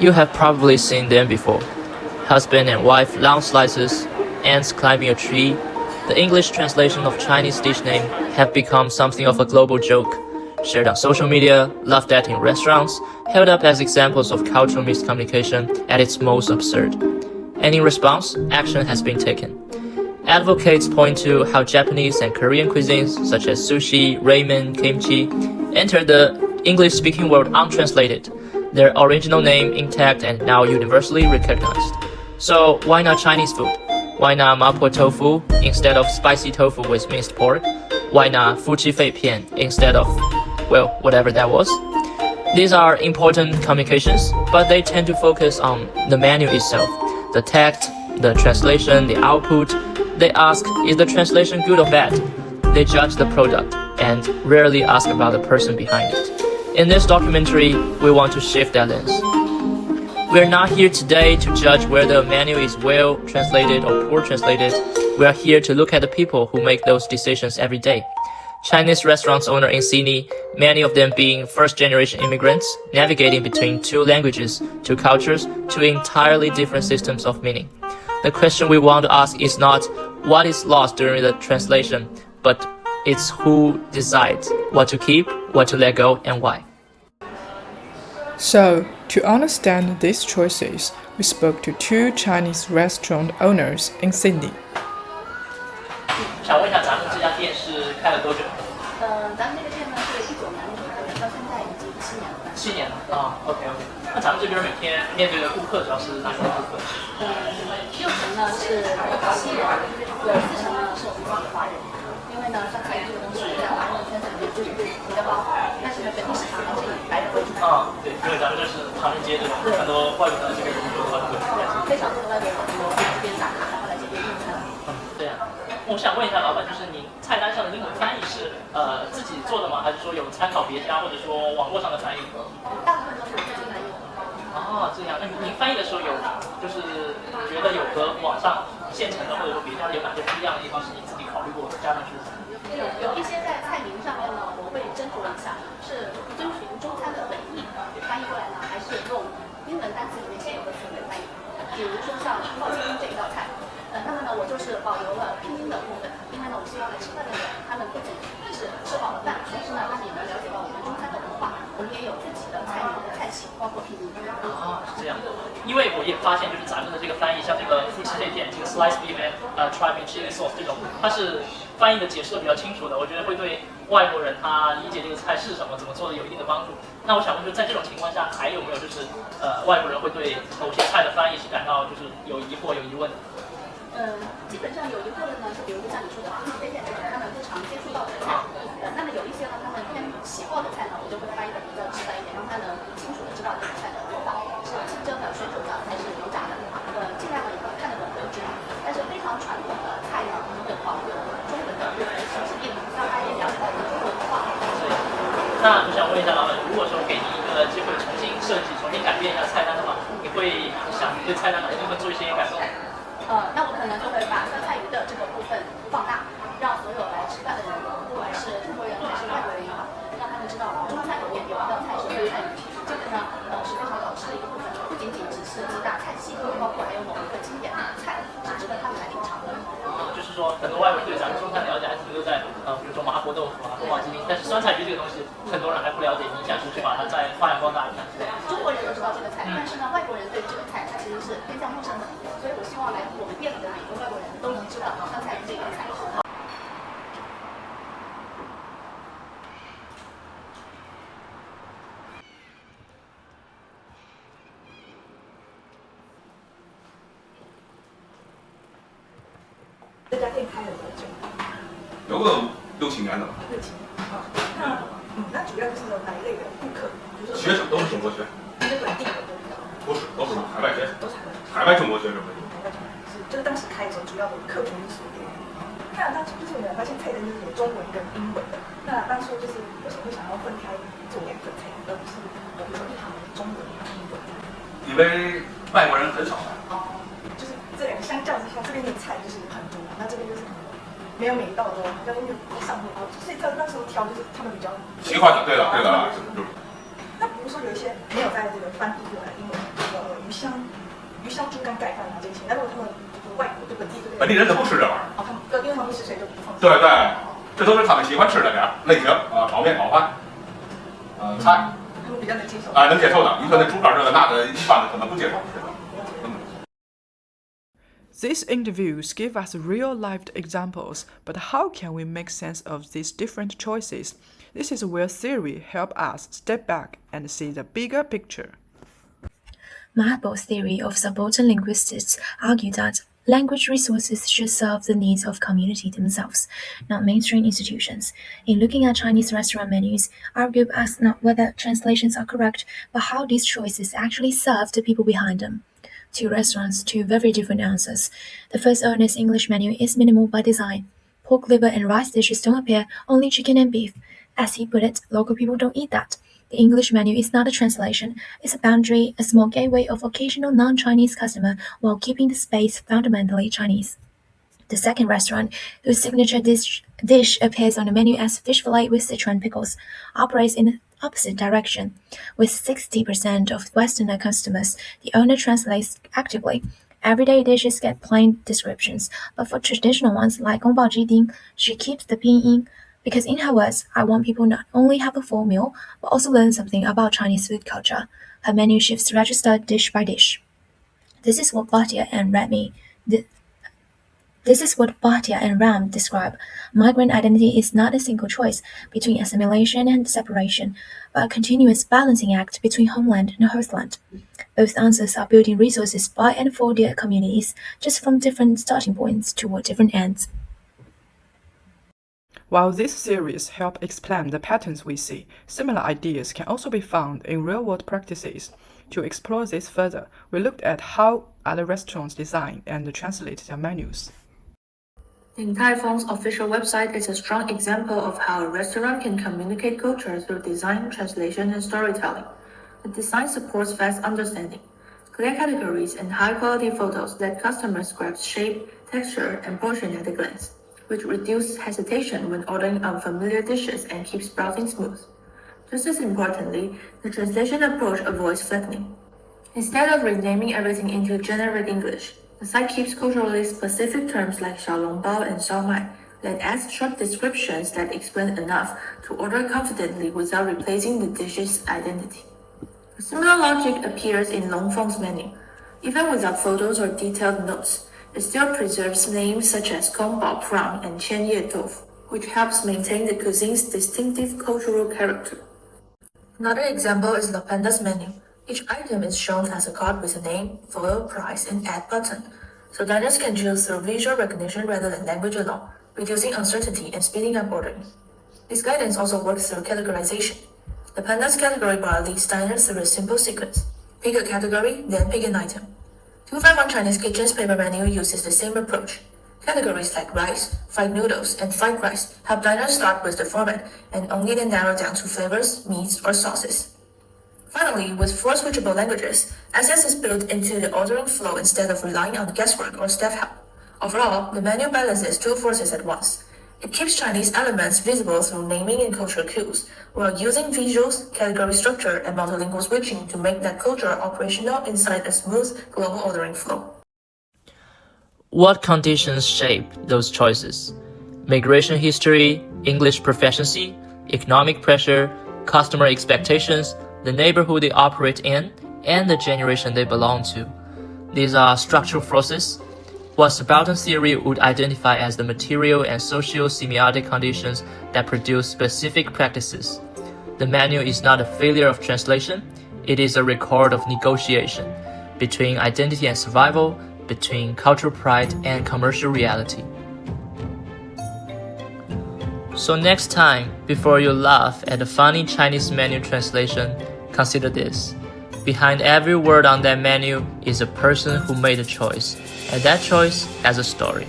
You have probably seen them before. Husband and wife long slices, ants climbing a tree. The English translation of Chinese dish name have become something of a global joke, shared on social media, laughed at in restaurants, held up as examples of cultural miscommunication at its most absurd. And in response, action has been taken. Advocates point to how Japanese and Korean cuisines such as sushi, ramen, kimchi entered the English-speaking world untranslated, their original name intact and now universally recognized. So why not Chinese food? Why not mapo tofu instead of spicy tofu with minced pork? Why not fuqi fei pian instead of, well, whatever that was? These are important communications, but they tend to focus on the menu itself, the text, the translation, the output. They ask, is the translation good or bad? They judge the product and rarely ask about the person behind it. In this documentary, we want to shift that lens. We're not here today to judge whether a menu is well translated or poor translated. We are here to look at the people who make those decisions every day. Chinese restaurants owner in Sydney, many of them being first-generation immigrants, navigating between two languages, two cultures, two entirely different systems of meaning. The question we want to ask is not what is lost during the translation, but it's who decides what to keep, what to let go, and why. So, to understand these choices, we spoke to two Chinese restaurant owners in Sydney. 想问一下，咱们这家店是开了多久？咱们这个店呢是19年开的，到现在已经7年了。7年了啊，OK。那咱们这边每天面对的顾客主要是哪些顾客？60%呢是西人，有40%呢是我们自己华人。因为呢，酸菜鱼这个东西在华人的圈子里面就是比较爆，但是呢，本地市场还是以白人为主。对，因为咱们这是唐人街这种，很多外国人这边有很多外国人。非常多的外国人都来这边打卡，然后来这边用餐。这样。我想问一下老板，就是您菜单上的英文翻译是自己做的吗？还是说有参考别家或者说网络上的翻译？大部分都是我自己翻译的。这样。那您翻译的时候有就是觉得有和网上现成的或者说别家有哪些不一样的地方是你自己考虑过加上去的？有一些在菜名上面呢，我会斟酌一下，是遵循中餐的本意翻译过来呢，还是用英文单词里面现有的词汇翻译？比如说像爆鸡丁这一道菜。那么呢，我就是保留了拼音的部分，因为呢，我希望来吃饭的人，他们不仅是吃饱了饭，同时呢，他们也能了解到我们中餐的文化，我们也有自己的菜名和菜系，包括拼音。是这样的。因为我也发现，就是咱们的这个翻译，像这个夫妻肺片、这个 slice beef and tripe chili sauce 这种，它是翻译的解释的比较清楚的，我觉得会对外国人他理解这个菜是什么、怎么做的有一定的帮助。那我想问，就在这种情况下，还有没有就是外国人会对某些菜的翻译是感到就是有疑惑、有疑问的？基本上有疑惑的呢，就比如像你说的夫妻肺片这种他们不常接触到的菜，那么有一些呢，他们偏喜好的菜呢，我就会翻译的比较直白一点，让他能清楚的知道这个菜的做法是清蒸的、水煮的还是油炸的，尽量的以看得懂为主。但是非常传统的菜呢，我们会保留中文的形式意义，让大家也了解到我们中国文化。那我想问一下老板，如果说给您一个机会重新设计、重新改变一下菜单的话，你会想对菜单哪一部分做一些改动？那我可能就会把酸菜鱼的这个部分放大，让所有来吃饭的人，不管是中国人还是外国人也好，让他们知道中餐里面有一道菜是酸菜鱼，这个呢是非常好吃的一个部分，不仅仅只是几大菜系，包括还有某一个经典的菜是值得他们来品尝的。就是说，很多外国人对咱们中餐了解还停留在比如说麻婆豆腐啊、宫保鸡丁，但是酸菜鱼这个东西，很多人还不了解，你想去把它再发扬光大一下。中国人都知道这个菜，但是呢，外国人对这个菜它其实是偏向陌生的，所以我希望来我们店里的每个外国人都能知道酸菜鱼这个菜。这家店开了多久？有个6、7年了吧。6、7年啊。那主要就是有哪一类的顾客？学生都是中国学生。是本地的都比较。不是，都是海外学生。都是海外中国学生。海外中国是，就是当时开的时候，主要的客群是属于。那当初就是我们发现菜单就是有中文跟英文的。那当初就是为什么会想要分开做2份菜单，而不是比如说一行中文一行英文？因为外国人很少来。就是这两个相较之下，这边的菜就是很多，那这边就是没有每一道都要用上面，所以在那时候挑就是他们比较习惯的，对的。那比如说有一些没有在这个翻译过来英文的鱼香猪肝盖饭啊这些。那如果他们外国就本地人怎么不吃这玩意儿？哦，他们因为他们不吃，所以就不放。对对，这都是他们喜欢吃的点类型啊，炒面、炒饭，菜。他们比较能接受。能接受的。你说那猪肝这个那个，一般的可能不接受。These interviews give us real-life examples, but how can we make sense of these different choices? This is where theory helps us step back and see the bigger picture. Mahboob's theory of subaltern linguistics argued that language resources should serve the needs of community themselves, not mainstream institutions. In looking at Chinese restaurant menus, our group asks not whether translations are correct, but how these choices actually serve the people behind them. Two restaurants, two very different answers. The first owner's English menu is minimal by design. Pork liver and rice dishes don't appear, only chicken and beef. As he put it, local people don't eat that. The English menu is not a translation, it's a boundary, a small gateway of occasional non-Chinese customer while keeping the space fundamentally Chinese. The second restaurant, whose signature dish appears on the menu as fish fillet with Sichuan pickles, operates in the opposite direction. With 60% of Westerner customers, the owner translates actively. Everyday dishes get plain descriptions, but for traditional ones like Gongbao Jiding, she keeps the pinyin. Because in her words, I want people not only have a full meal, but also learn something about Chinese food culture. Her menu shifts register dish by dish. This is what Bhatia and Ram describe. Migrant identity is not a single choice between assimilation and separation, but a continuous balancing act between homeland and hostland. Both answers are building resources by and for their communities, just from different starting points toward different ends. While these theories help explain the patterns we see, similar ideas can also be found in real-world practices. To explore this further, we looked at how other restaurants design and translate their menus. Din Tai Fung's official website is a strong example of how a restaurant can communicate culture through design, translation, and storytelling. The design supports fast understanding. Clear categories and high-quality photos let customers grasp shape, texture, and portion at a glance, which reduces hesitation when ordering unfamiliar dishes and keeps browsing smooth. Just as importantly, the translation approach avoids flattening. Instead of renaming everything into generic English, the site keeps culturally specific terms like xiaolongbao and xiaomai, then adds short descriptions that explain enough to order confidently without replacing the dish's identity. A similar logic appears in Longfeng's menu. Even without photos or detailed notes, it still preserves names such as Kongbao Prang and Qianye Tofu, which helps maintain the cuisine's distinctive cultural character. Another example is the Panda's menu. Each item is shown as a card with a name, photo, price, and add button, so diners can choose through visual recognition rather than language alone, reducing uncertainty and speeding up ordering. This guidance also works through categorization. The Panda's category bar leads diners through a simple sequence. Pick a category, then pick an item. 251 Chinese Kitchen's paper menu uses the same approach. Categories like rice, fried noodles, and fried rice help diners start with the format and only then narrow down to flavors, meats, or sauces. Finally, with 4 switchable languages, access is built into the ordering flow instead of relying on guesswork or staff help. Overall, the menu balances 2 forces at once. It keeps Chinese elements visible through naming and cultural cues, while using visuals, category structure, and multilingual switching to make that culture operational inside a smooth global ordering flow. What conditions shape those choices? Migration history, English proficiency, economic pressure, customer expectations, the neighborhood they operate in, and the generation they belong to. These are structural forces. What subaltern theory would identify as the material and socio-semiotic conditions that produce specific practices. The menu is not a failure of translation, it is a record of negotiation between identity and survival, between cultural pride and commercial reality. So next time, before you laugh at a funny Chinese menu translation, consider this. Behind every word on that menu is a person who made a choice, and that choice has a story.